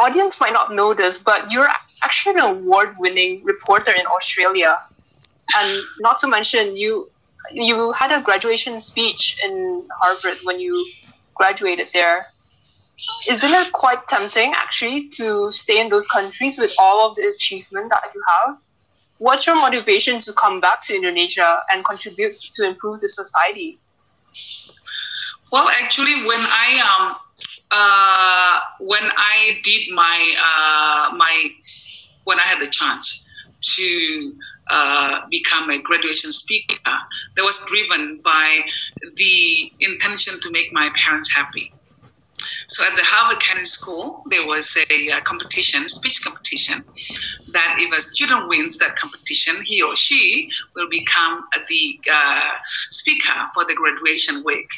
audience might not know this, but you're actually an award-winning reporter in Australia. And not to mention, you had a graduation speech in Harvard when you graduated there. Isn't it quite tempting, actually, to stay in those countries with all of the achievement that you have? What's your motivation to come back to Indonesia and contribute to improve the society? Well, actually, when I did when I had the chance to become a graduation speaker, that was driven by the intention to make my parents happy. So at the Harvard Kennedy School, there was a competition, speech competition, that if a student wins that competition, he or she will become the speaker for the graduation week.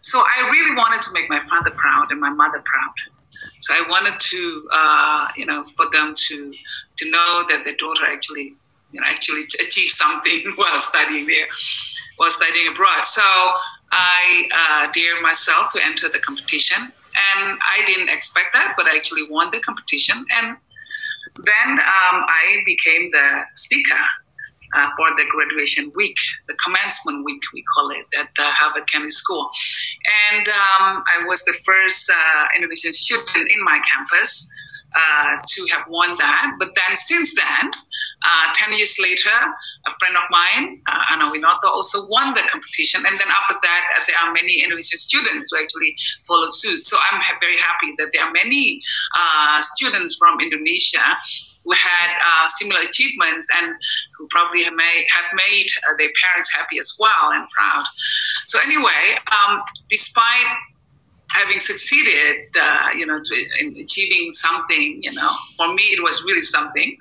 So I really wanted to make my father proud and my mother proud. So I wanted to, for them to know that their daughter actually achieved something while studying there, while studying abroad. So I dared myself to enter the competition. And I didn't expect that, but I actually won the competition. And then I became the speaker for the graduation week, the commencement week, we call it, at the Harvard Kennedy School. And I was the first Indonesian student in my campus to have won that. But then since then, 10 years later, a friend of mine, Ana Winoto, also won the competition. And then after that, there are many Indonesian students who actually follow suit. So I'm very happy that there are many students from Indonesia who had similar achievements and who probably have made their parents happy as well and proud. So anyway, despite having succeeded, in achieving something, for me it was really something.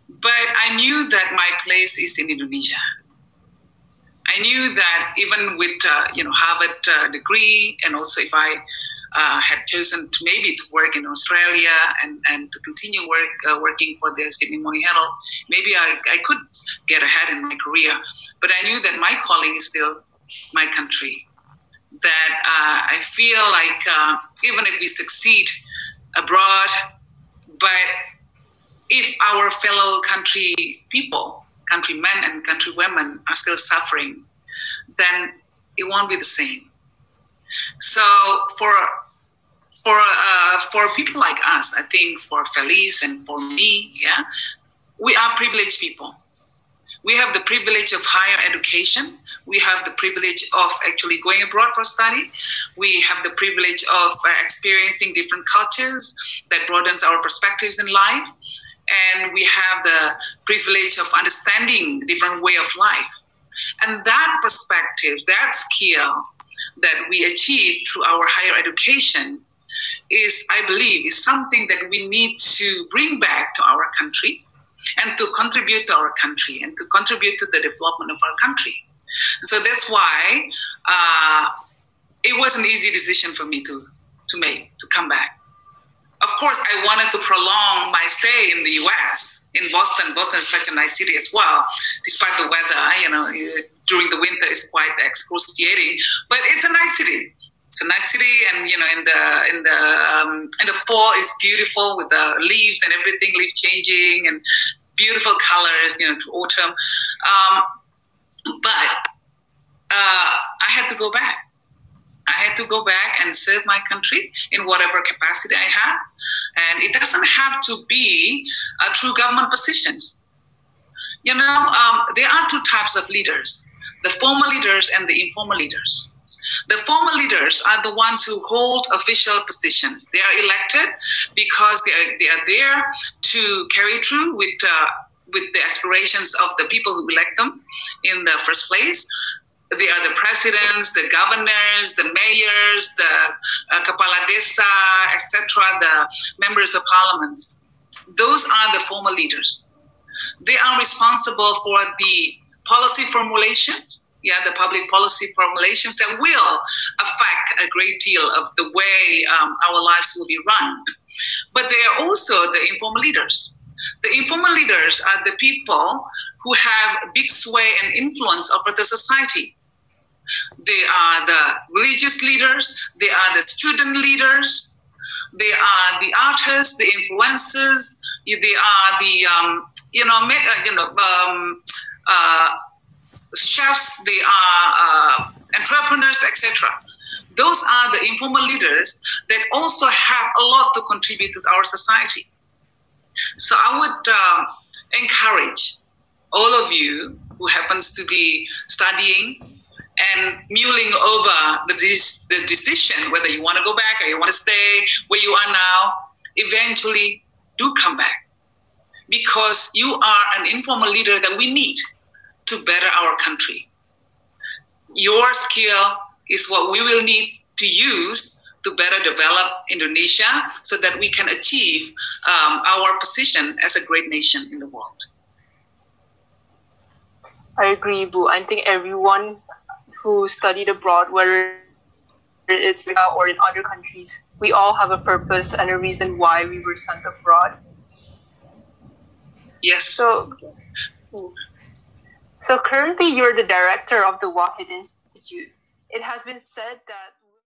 But I knew that my place is in Indonesia. I knew that even with Harvard degree, and also if I had chosen to maybe to work in Australia and to continue working for the Sydney Morning Herald, maybe I could get ahead in my career. But I knew that my calling is still my country. That I feel like even if we succeed abroad, but if our fellow country people, countrymen and countrywomen are still suffering, then it won't be the same. So for people like us, I think for Felice and for me, we are privileged people. We have the privilege of higher education. We have the privilege of actually going abroad for study. We have the privilege of experiencing different cultures that broadens our perspectives in life. And we have the privilege of understanding different way of life. And that perspective, that skill that we achieve through our higher education is, I believe, is something that we need to bring back to our country and to contribute to our country and to contribute to the development of our country. So that's why it was an easy decision for me to make, to come back. Of course, I wanted to prolong my stay in the U.S., in Boston. Boston is such a nice city as well, despite the weather, during the winter it's quite excruciating, but it's a nice city. It's a nice city, and in the fall it's beautiful with the leaves and everything, leaf changing and beautiful colors, to autumn. But I had to go back. I had to go back and serve my country in whatever capacity I had. And it doesn't have to be through government positions. There are two types of leaders, the formal leaders and the informal leaders. The formal leaders are the ones who hold official positions. They are elected because they are there to carry through with the aspirations of the people who elect them in the first place. They are the presidents, the governors, the mayors, the kepala desa, etc., the members of parliaments. Those are the formal leaders. They are responsible for the policy formulations, the public policy formulations that will affect a great deal of the way our lives will be run. But they are also the informal leaders. The informal leaders are the people who have big sway and influence over the society. They are the religious leaders, they are the student leaders, they are the artists, the influencers, they are the chefs, they are entrepreneurs, etc. Those are the informal leaders that also have a lot to contribute to our society. So I would encourage all of you who happens to be studying and mulling over the decision whether you want to go back or you want to stay where you are now, eventually do come back, because you are an informal leader that we need to better our country. Your skill is what we will need to use to better develop Indonesia so that we can achieve our position as a great nation in the world. I agree, Bu. I think everyone who studied abroad, whether it's or in other countries, we all have a purpose and a reason why we were sent abroad. Yes. So currently you're the director of the Wahid Institute. It has been said that